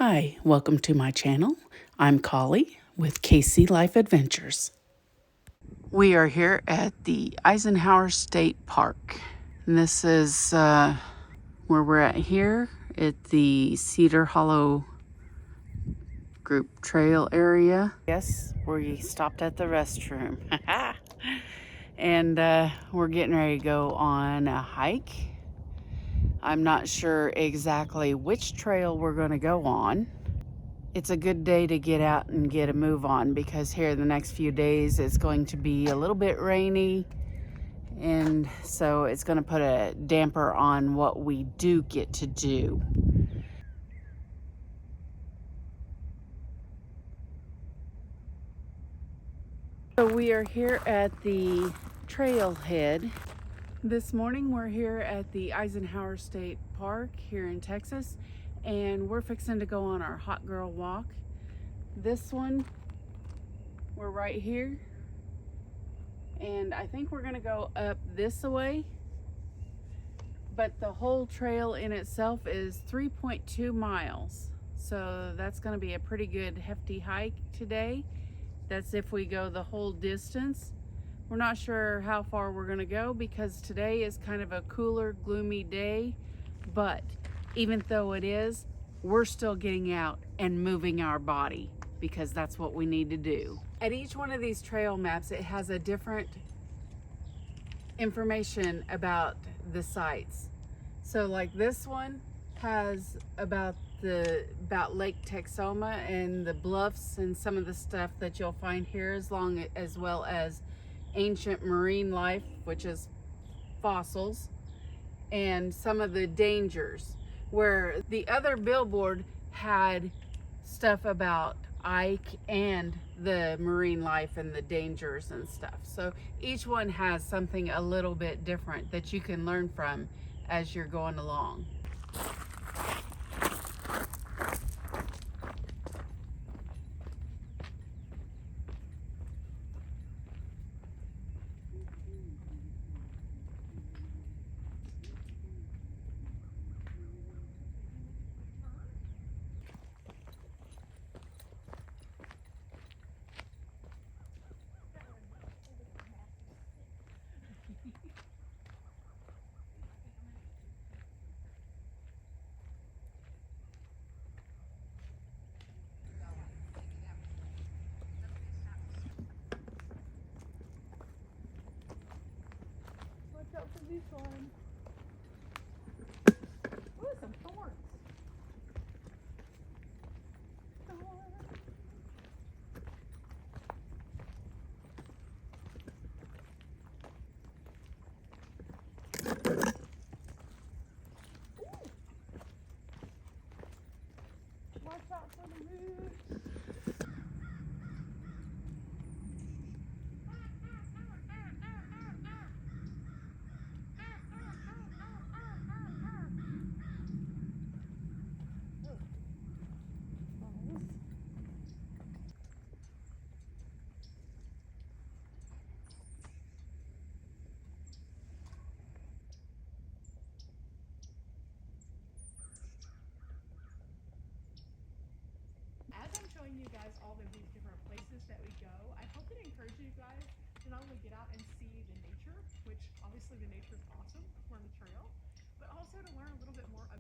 Hi, welcome to my channel. I'm Collie with Kclifeadventures. We are here at the Eisenhower State Park. And this is where we're at here at the Cedar Hollow Group Trail area. Yes, we stopped at the restroom. And we're getting ready to go on a hike. I'm not sure exactly which trail we're going to go on. It's a good day to get out and get a move on because here the next few days it's going to be a little bit rainy, and so it's going to put a damper on what we do get to do. So we are here at the trailhead. This morning we're here at the Eisenhower State Park here in Texas, and we're fixing to go on our hot girl walk. This one, we're right here, and I think we're gonna go up this way, but the whole trail in itself is 3.2 miles, so that's gonna be a pretty good hefty hike today. That's if we go the whole distance. We're not sure how far we're gonna go because today is kind of a cooler, gloomy day, but even though it is, we're still getting out and moving our body because that's what we need to do. At each one of these trail maps, it has a different information about the sites. So like this one has about Lake Texoma and the bluffs and some of the stuff that you'll find here, as well as ancient marine life, which is fossils, and some of the dangers, where the other billboard had stuff about Ike and the marine life and the dangers and stuff. So each one has something a little bit different that you can learn from as you're going along. Watch out for this one. Ooh, some thorns. Watch out for the roots. As I'm showing you guys all of these different places that we go, I hope it encourages you guys to not only get out and see the nature, which obviously the nature is awesome if we're on the trail, but also to learn a little bit more about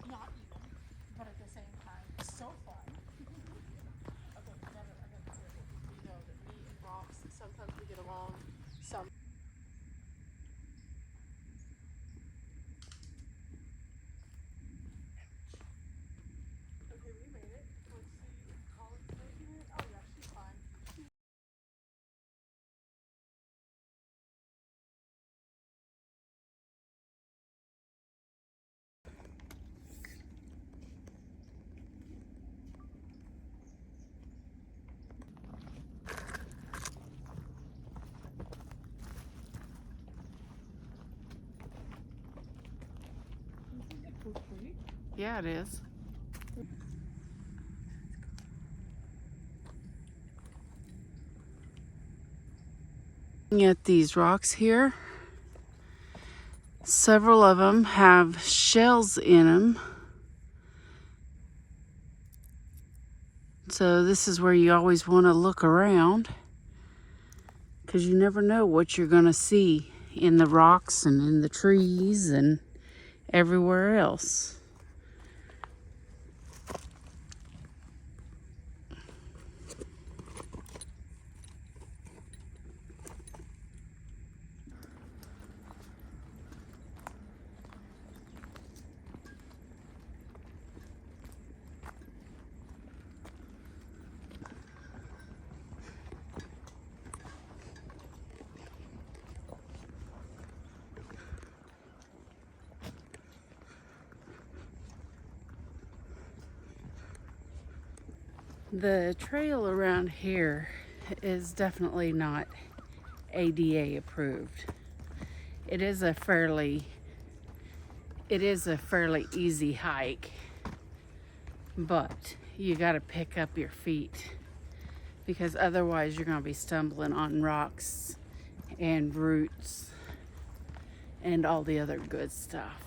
not even, but at the same time, so fun. Okay, we know that me and Rox, sometimes we get along Yeah, it is. Looking at these rocks here, several of them have shells in them. So this is where you always want to look around, because you never know what you're going to see in the rocks and in the trees and everywhere else. The trail around here is definitely not ADA approved. It is a fairly easy hike, but you got to pick up your feet, because otherwise you're going to be stumbling on rocks and roots and all the other good stuff.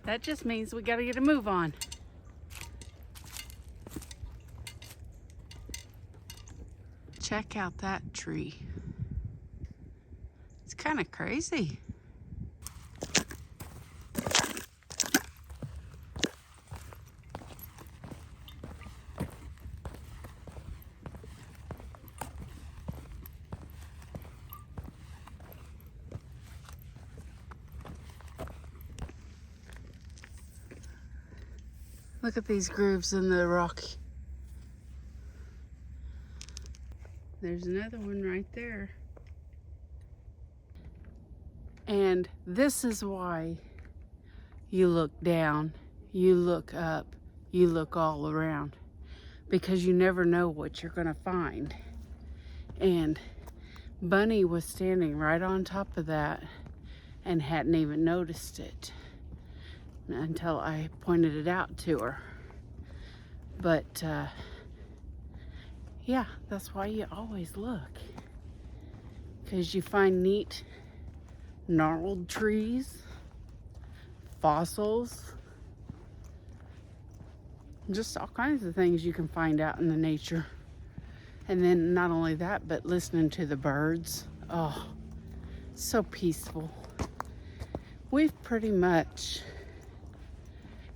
That just means we got to get a move on. Check out that tree. It's kind of crazy. Look at these grooves in the rock. There's another one right there. And this is why you look down, you look up, you look all around, because you never know what you're gonna find. And Bunny was standing right on top of that and hadn't even noticed it until I pointed it out to her. But yeah, that's why you always look, because you find neat gnarled trees, fossils, just all kinds of things you can find out in the nature. And then not only that, but listening to the birds. Oh, so peaceful. We've pretty much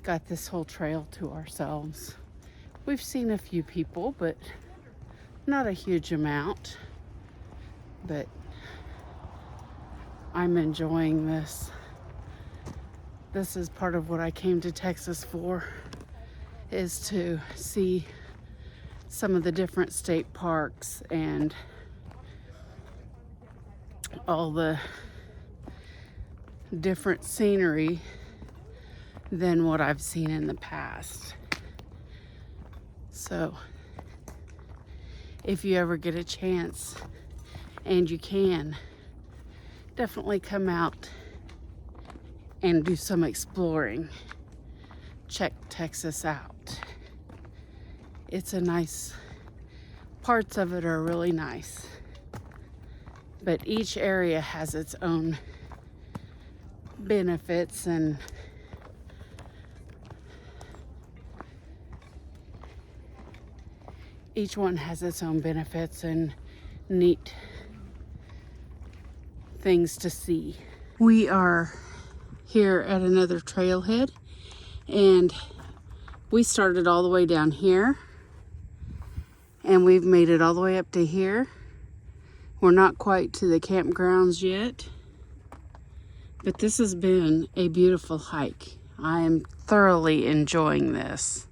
got this whole trail to ourselves. We've seen a few people, but not a huge amount. But I'm enjoying this. This is part of what I came to Texas for, is to see some of the different state parks and all the different scenery than what I've seen in the past. So if you ever get a chance, and you can, definitely come out and do some exploring. Check Texas out. It's a nice, parts of it are really nice, but each area has its own benefits, and each one has its own benefits and neat things to see. We are here at another trailhead, and we started all the way down here, and we've made it all the way up to here. We're not quite to the campgrounds yet, but this has been a beautiful hike. I am thoroughly enjoying this.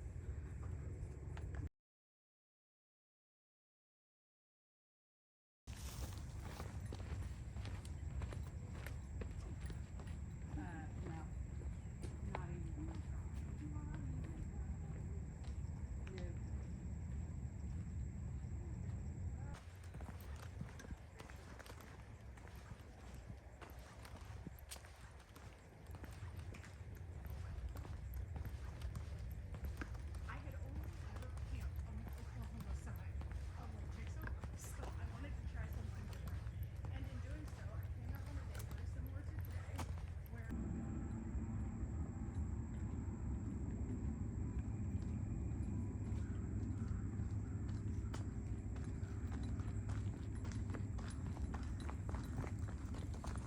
I had only ever camped on the Oklahoma side of Lake Kclifeadventures, so I wanted to try something different. And in doing so, I came out on a day very similar to today, where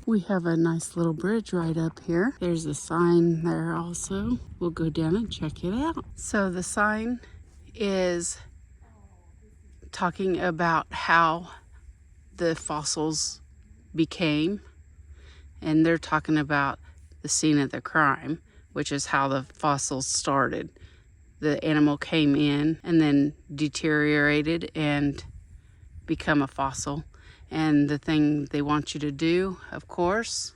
We have a nice little bridge right up here. There's a sign there also. We'll go down and check it out. So the sign is talking about how the fossils became, and they're talking about the scene of the crime, which is how the fossils started. The animal came in and then deteriorated and become a fossil. And the thing they want you to do, of course,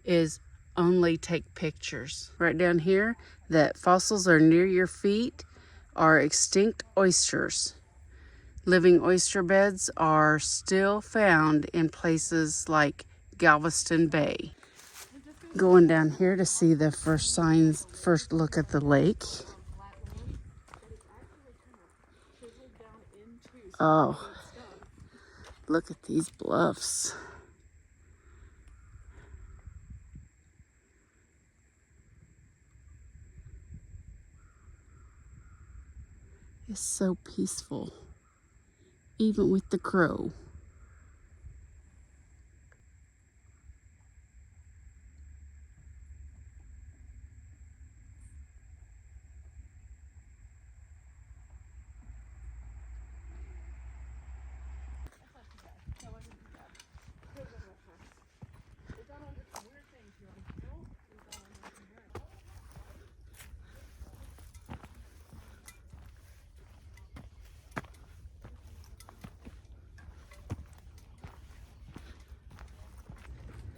is only take pictures. Right down here, that fossils are near your feet are extinct oysters. Living oyster beds are still found in places like Galveston Bay. Going down here to see the first signs, first look at the lake. Oh, look at these bluffs. It's so peaceful, even with the crow.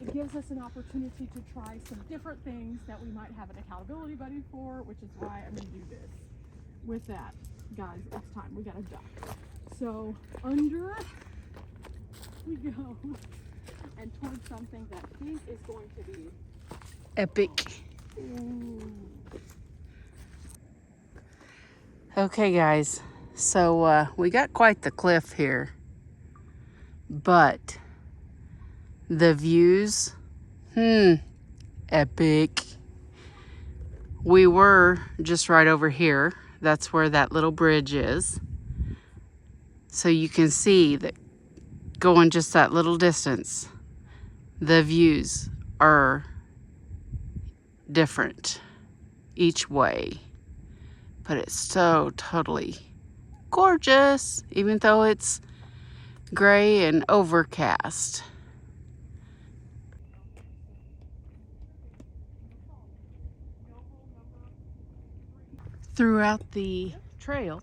it gives us an opportunity to try some different things that we might have an accountability buddy for, which is why I'm going to do this. With that, guys, it's time. We got to duck. So under we go, and towards something that I think is going to be Epic. ooh. Okay, guys, so we got quite the cliff here, but the views, epic. We were just right over here. That's where that little bridge is. So you can see that going just that little distance, the views are different each way. But it's so totally gorgeous, even though it's gray and overcast. Throughout the trail,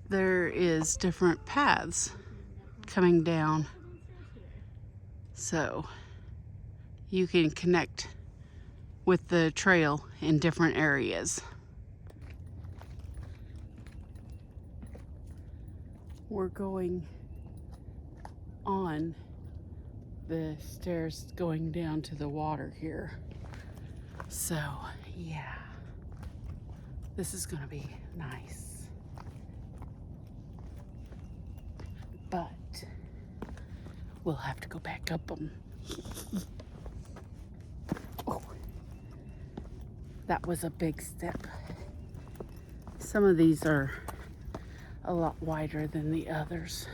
there is different paths coming down, so you can connect with the trail in different areas. We're going on the stairs going down to the water here, so yeah, this is gonna be nice. But we'll have to go back up them. Oh, that was a big step. Some of these are a lot wider than the others.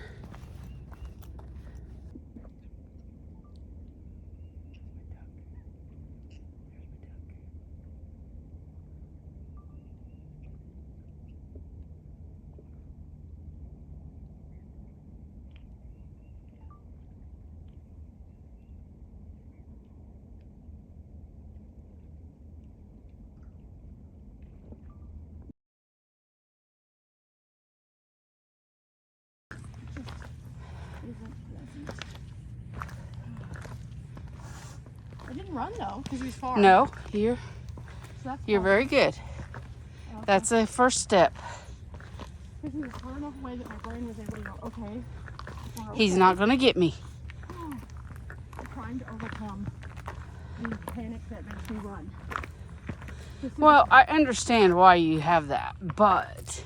can run though, because he's far. No, So that's you're fine. very good. Okay. That's a first step. Because he was far enough away that my brain was able to go, okay. we're He's okay. not going to get me. I'm trying to overcome the panic that makes me run. Well, I understand why you have that, but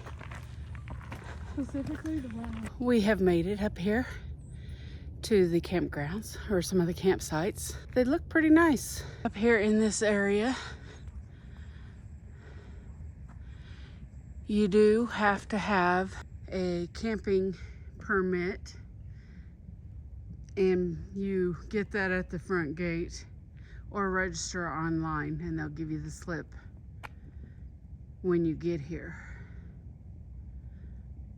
Specifically the running. we have made it up here to the campgrounds, or some of the campsites. They look pretty nice up here in this area. You do have to have a camping permit, and you get that at the front gate or register online, and they'll give you the slip when you get here.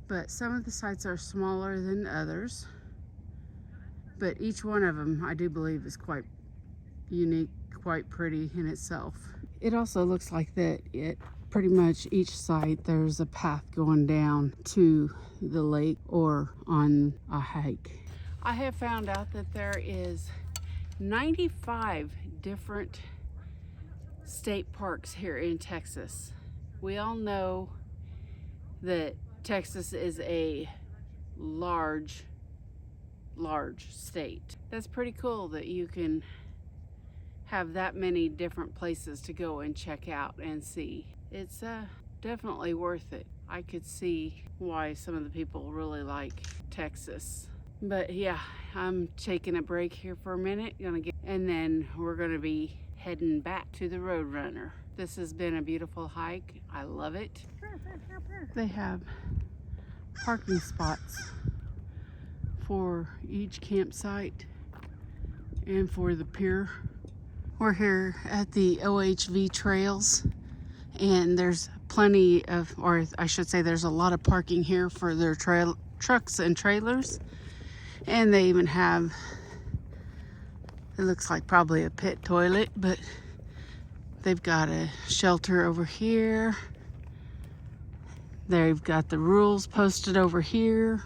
But some of the sites are smaller than others, but each one of them I do believe is quite unique, quite pretty in itself. It also looks like that it pretty much each site there's a path going down to the lake or on a hike. I have found out that there is 95 different state parks here in Texas. We all know that Texas is a large state. That's pretty cool that you can have that many different places to go and check out and see. It's definitely worth it. I could see why some of the people really like Texas. But yeah, I'm taking a break here for a minute, and then we're gonna be heading back to the Roadrunner. This has been a beautiful hike. I love it. They have parking spots for each campsite and for the pier. We're here at the OHV trails, and there's plenty of, or I should say there's a lot of parking here for their trucks and trailers. And they even have, it looks like probably a pit toilet, but they've got a shelter over here. They've got the rules posted over here,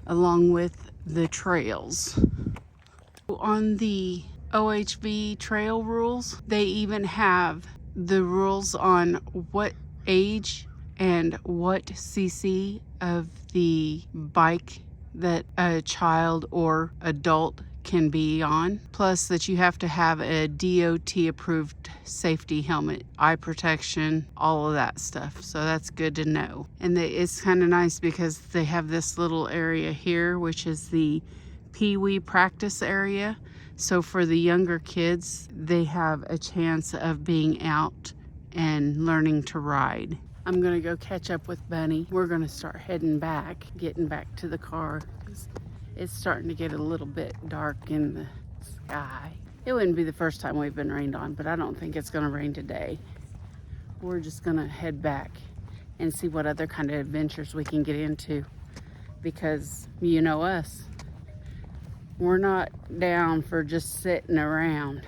along with the trails. On the OHV trail rules, they even have the rules on what age and what cc of the bike that a child or adult can be on, plus that you have to have a DOT approved safety helmet, eye protection, all of that stuff. So that's good to know. And it's kind of nice because they have this little area here, which is the Pee-wee practice area. So for the younger kids, they have a chance of being out and learning to ride. I'm gonna go catch up with Bunny. We're gonna start heading back, getting back to the car, because it's starting to get a little bit dark in the sky. It wouldn't be the first time we've been rained on, but I don't think it's gonna rain today. We're just gonna head back and see what other kind of adventures we can get into, because you know us, we're not down for just sitting around.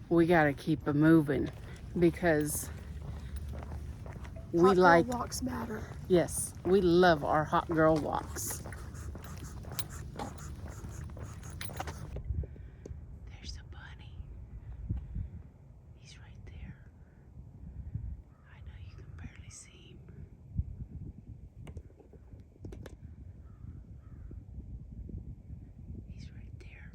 We gotta keep it moving, because Hot girl walks matter. Yes, we love our hot girl walks. There's a bunny. He's right there. I know you can barely see him. He's right there.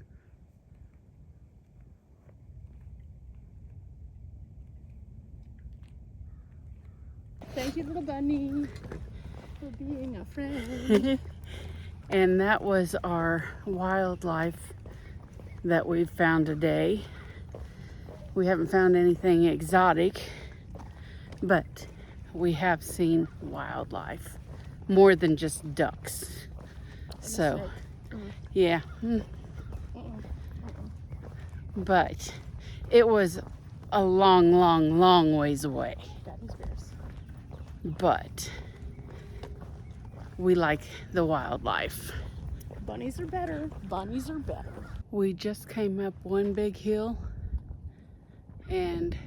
Thank you, little bunny, for being a friend. And that was our wildlife that we've found today. We haven't found anything exotic, but we have seen wildlife, more than just ducks. So, yeah. But it was a long ways away. That is fierce. But we like the wildlife. Bunnies are better. Bunnies are better. We just came up one big hill, and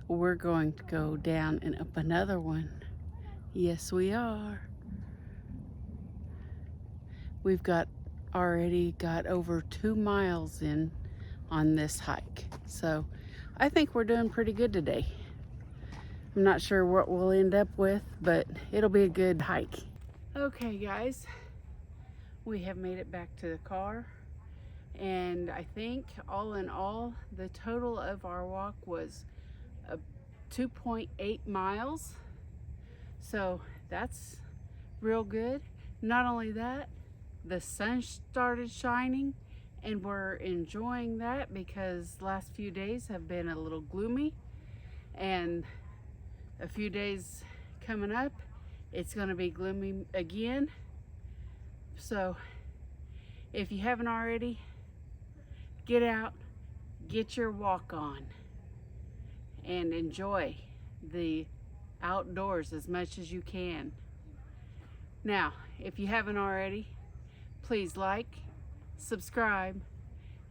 we're going to go down and up another one. Yes, we are. We've got already got over 2 miles in on this hike. So I think we're doing pretty good today. I'm not sure what we'll end up with, but it'll be a good hike. Okay guys, we have made it back to the car, and I think all in all the total of our walk was 2.8 miles. So that's real good. Not only that, the sun started shining, and we're enjoying that because the last few days have been a little gloomy, and a few days coming up it's going to be gloomy again. So if you haven't already, get out, get your walk on, and enjoy the outdoors as much as you can. Now, if you haven't already, please like, subscribe,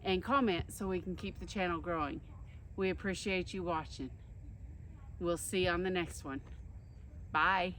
and comment so we can keep the channel growing. We appreciate you watching. We'll see you on the next one. Bye.